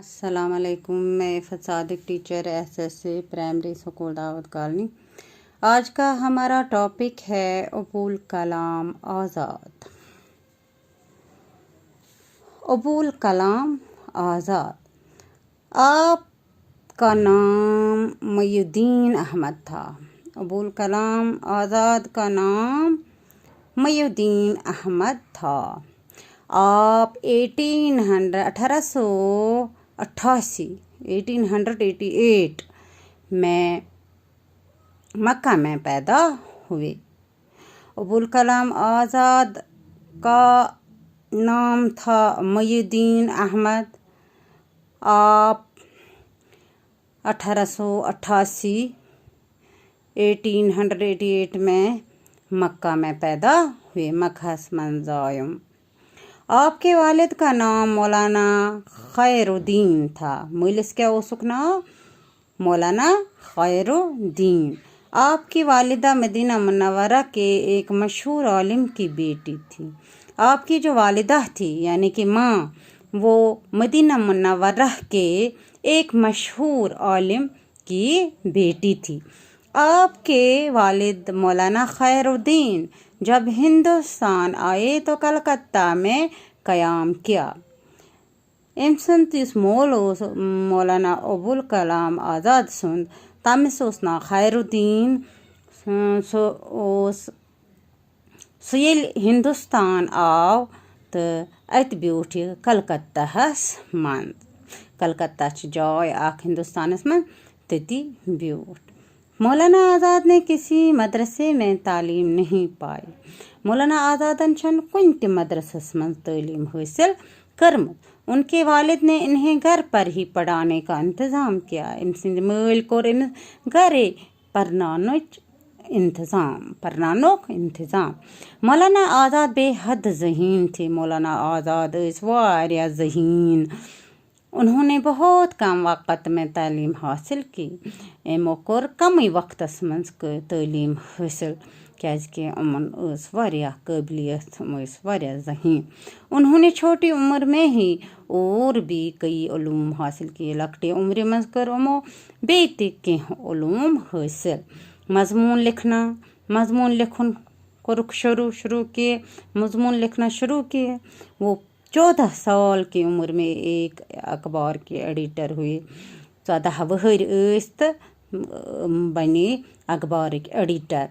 السلام علیکم، میں ازاد ٹیچر ایس پرائمری اسکول دعوت کالونی۔ آج کا ہمارا ٹاپک ہے ابولکلام آزاد۔ ابولکلام آزاد، آپ کا نام محی الدین احمد تھا۔ ابولکلام آزاد کا نام محی الدین احمد تھا۔ آپ 1888 میں مکہ میں پیدا ہوئے۔ ابولکلام آزاد کا نام تھا محی الدین احمد۔ آپ 1888 میں مکہ میں پیدا ہوئے، مکہ من زائم۔ آپ کے والد کا نام مولانا خیر الدین تھا۔ مولس کیا اوسک نام؟ مولانا خیر الدین۔ آپ کی والدہ مدینہ منورہ کے ایک مشہور عالم کی بیٹی تھی۔ آپ کی جو والدہ تھی یعنی کہ ماں، وہ مدینہ منورہ کے ایک مشہور عالم کی بیٹی تھی۔ آپ کے والد مولانا خیر الدین جب ہندوستان آئے تو کلکتہ میں قیام کیا۔ امسنتس مولوس مولانا ابولکلام آزاد سند تمس اوس ناو خیر الدین۔ سو ییٚلہِ ہندوستان آو تو ات بیوٗٹھ یہِ کلکتہس منٛز۔ کلکتہ چھ جاے اکھ ہندوستانس منٛز، تتی بیوٗٹھ۔ مولانا آزاد نے کسی مدرسے میں تعلیم نہیں پائی۔ مولانا آزادن چھن کُنہِ تہِ مدرسس منٛز تعلیم حاصل کرمت۔ ان کے والد نے انہیں گھر پر ہی پڑھانے کا انتظام کیا۔ ام سٕنٛدِ مٲلۍ کوٚر أمِس گرے پرناونُک انتظام۔ مولانا آزاد بے حد ذہین تھے۔ مولانا آزاد ٲسۍ واریاہ ذہین۔ انہوں نے بہت کم وقت میں تعلیم حاصل کی۔ یمو کوٚر کمٕے وقتس منٛز تعلیم حاصل، کیازکہ یِمن ٲس واریاہ قٲبلیت، یِم ٲسۍ واریاہ ذہین۔ انہوں نے چھوٹی عمر میں ہی اور بھی کئی علوم حاصل کیے۔ لکٹے عمرِ منٛز کٔر یِمو بیٚیہِ تہِ کینٛہہ علوم حاصل۔ مضمون لکھن کوٚرُکھ شروع کیے، مضمون لکھنا شروع کیے۔ وہ 14 سال کی عمر میں ایک اخبار کے ایڈیٹر ہوئے۔ 14 وہر ٲسۍ تہٕ بنے اخبارک ایڈیٹر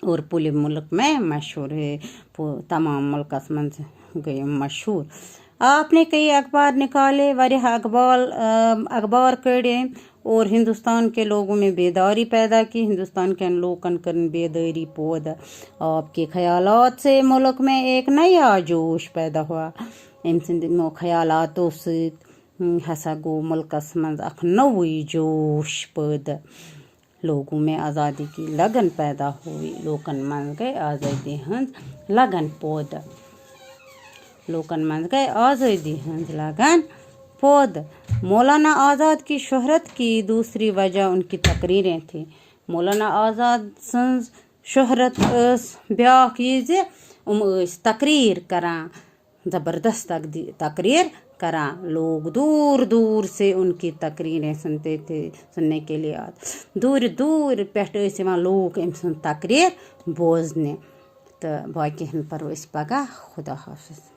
اور پورے ملک میں مشہور ہوئے، تمام ملکس منٛز گئے مشہور۔ آپ نے کئی اخبار نکالے، واریاہ اخبار کڑے اور ہندوستان کے لوگوں میں بیداری پیدا کی۔ ہندوستان کے لوکن کرن بیداری پود۔ آپ کے خیالات سے ملک میں ایک نیا جوش پیدا ہوا۔ ام سندو خیالاتو ست ہسا گو ملکس منٛز اکھ نوے جوش پٲدٕ۔ لوگوں میں آزادی کی لگن پیدا ہوئی۔ لوکن منٛز گئی آزادی ہنٛز لگن پٲدٕ۔ مولانا آزاد کی شہرت کی دوسری وجہ ان کی تقریریں تھیں۔ مولانا آزاد سنز شہرت بیاکھ یہ زِ ٲسۍ تقریر کران، زبردست تقریر کران۔ لوگ دور دور سے ان کی تقریریں سنتے تھے، سننے کے لیے آتے۔ دور پٮ۪ٹھ ٲسۍ یِوان لوگ أمۍ سُنٛد تقریر بوزنہِ۔ تہٕ باقی پرو أسۍ پگاہ۔ خدا حافظ۔